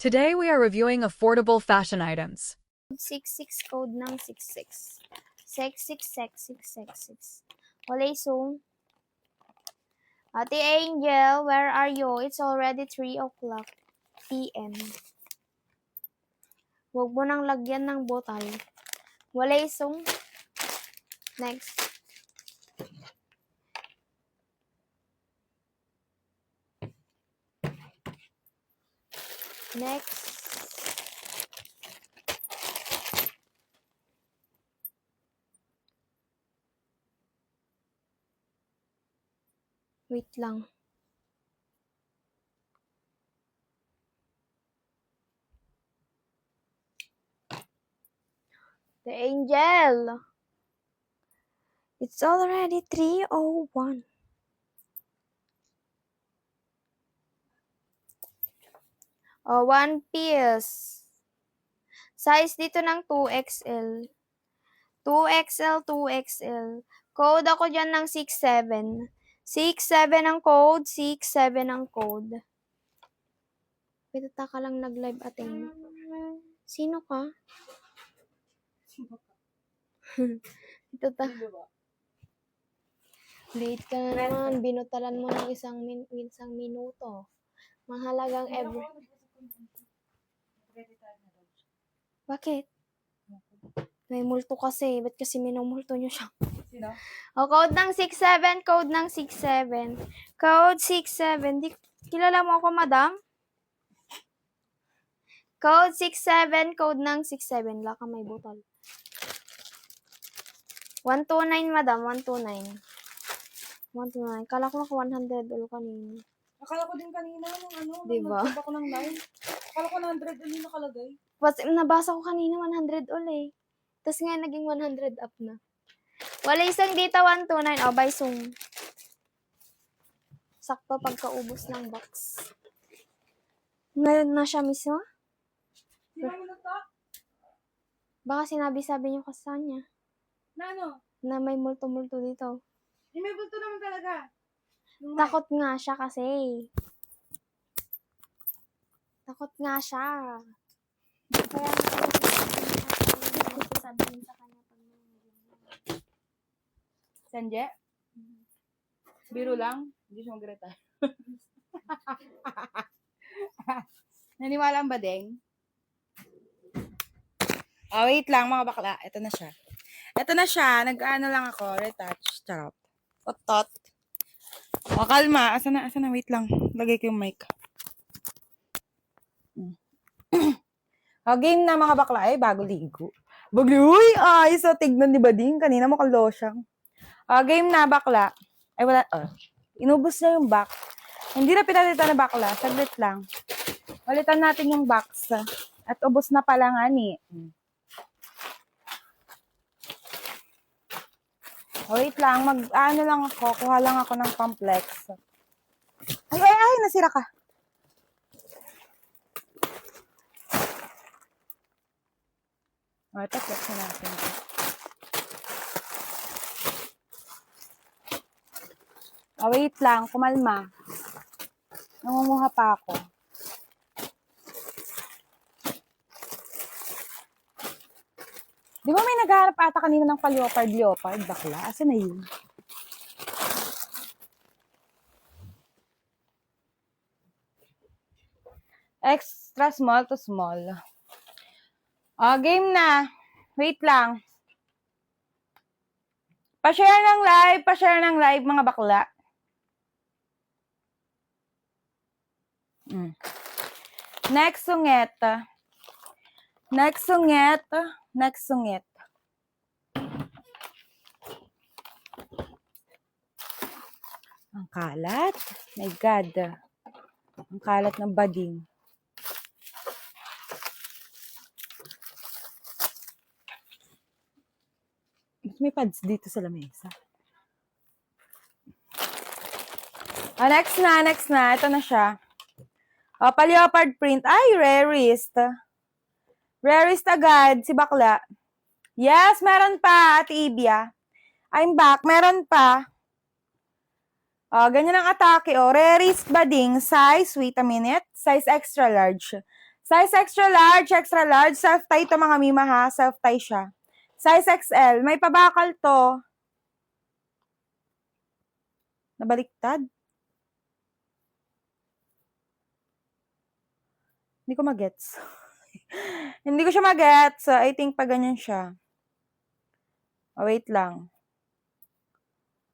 Today we are reviewing affordable fashion items. 66 code ng 66. 666666. Wala so. Ate Angel, where are you? It's already 3 o'clock p.m. Huwag mo nang lagyan ng bottle. Wala so. Next. Next. Wait lang. The Angel. It's already 3:01. Oh, one piece. Size dito ng 2XL. 2XL, 2XL. Code ako dyan ng 67. 67 ang code, 67 ang code. Wait, ka lang nag-live atin. Sino ka? Ito ta. Late ka na naman. Binutalan mo ng isang minuto. Mahalagang every... Bakit? May multo kasi. Ba't kasi minumulto nyo siya? Sino? O, code ng 67. Code ng 67. Code 67. Kilala mo ako, madam? Code 67. Code ng 67. Laka may butol. 129, madam. 129. 129. Kala ko naka 100 ulo kanina. Akala ko din kanina Diba? nag-sub ako ng live. Akala ko 100 ulit nakalagay. Nabasa ko kanina 100 ulit. Tapos nga naging 100 up na. Wala isang data 129. O, by Zoom. Sakto pagkaubos ng box. Ngayon na siya mismo? Sino mo na to? Baka sinabi-sabi niyo kasi sa kanya Na ano? na may multo-multo dito. May bulto naman talaga. Takot nga siya kasi. Takot nga siya. Kaya sabihin sa kanya pag may Sanje? Biro lang? Hindi siya mag-retire. Naniwala ba, Deng? Oh, wait lang mga bakla. Ito na siya. Ito na siya. Nag-ano lang ako. Retouch. Charot. Tot. O, kalma. Asa na? Wait lang. Lagay ko yung mic. O, game na mga bakla. Ay, bago ligo. Uy! Ay, so tignan ni Bading. Kanina mo kalosyang. O, game na bakla. Ay, wala. Inubos na yung box. Hindi na pinalitan na bakla. Saglit lang. Walitan natin yung box. At ubos na pala nga ni. Wait lang, ano lang ako, kuha lang ako ng complex. Ay, nasira ka. Ito, flex na natin. Wait lang, kumalma. Nangunguha pa ako. Di ba may naghahanap ata kanina ng pa-leopard? Bakla? Asa na yun? Extra small to small. Game na. Wait lang. Pa-share ng live mga bakla. Next sungit. Ang kalat. My God. Ang kalat ng bading. May pads dito sa lamesa. Next na. Ito na siya. Pa-leopard print. Ay, rarest. Rarest agad, si bakla. Yes, meron pa, Ate Ibia. I'm back, meron pa. Ganyan ang atake, Rarest bading, size, wait a minute, size extra large. Size extra large, self-tie to mga mima ha, self-tie siya. Size XL, may pabakal to. Nabaliktad. Hindi ko magets. Hindi ko siya magets. I think pa ganyan siya. Oh, wait lang.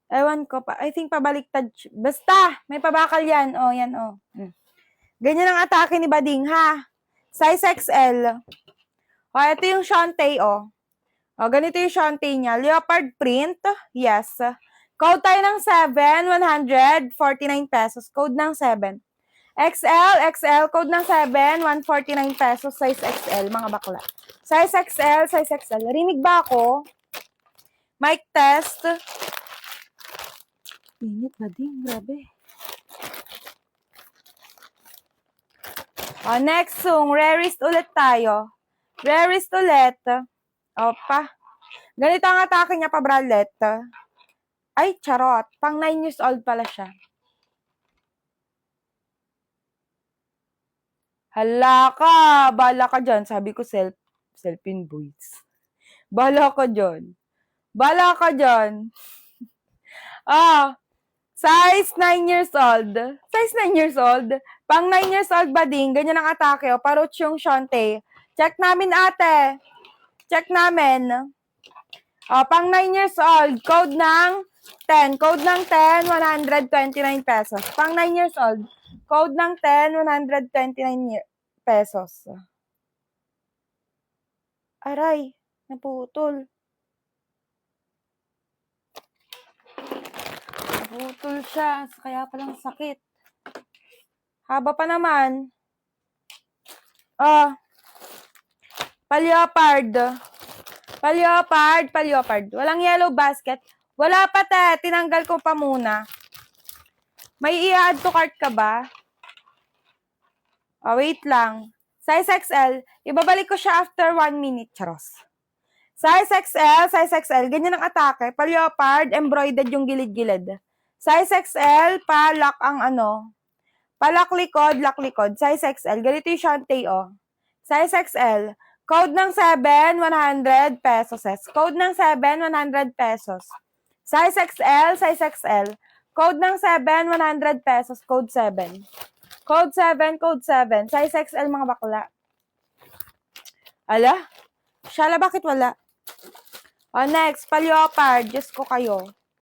Ewan ko pa. I think pabaliktad. Basta, may pabakal yan. Oh, yan, oh. Ganyan ang atake ni Bading, ha? Size XL. Oh, ito yung Shantae, oh. Oh, ganito yung Shantae niya. Leopard print. Yes. Code tayo ng 7, 149 pesos. Code ng 7. XL, code ng 7, 149 pesos. Size XL, mga bakla. Size XL. Rinig ba ako? Mic test. Init, Bading. Grabe. Oh, next song. Rarest ulit tayo. Rarest ulit. Opa. Ganito ang atake niya pa, bralette. Ay, charot. Pang 9 years old pala siya. Hala ka. Bala ka dyan. Sabi ko, self-in boys. Bala ka dyan. Bala ka dyan. Size 9 years old. Size 9 years old. Pang 9 years old, Bading. Ganyan ang atake. O, paruch yung Shantae. Check namin, ate. Check namin. O, pang 9 years old. Code ng 10. Code ng 10, 129 pesos. Pang 9 years old. Code ng 10, 129 pesos. Aray, naputol. Naputol siya, kaya palang sakit. Haba pa naman. Paleopard. Walang yellow basket. Wala pa, te. Tinanggal ko pa muna. May i-add to cart ka ba? Wait lang. Size XL. Ibabalik ko siya after 1 minute. Charos. Size XL. Ganyan ang atake. Paleopard, embroidered yung gilid-gilid. Size XL, lock ang palak likod, lock likod. Size XL. Ganito yung Shantae, oh. Size XL. Code ng 7, 100 pesos. Code ng 7, 100 pesos. Size XL. Code ng 7, 100 pesos. Code 7. Code 7. Size XL, mga bakla. Ala? Shala, bakit wala? Next, Paleopard. Diyos ko kayo.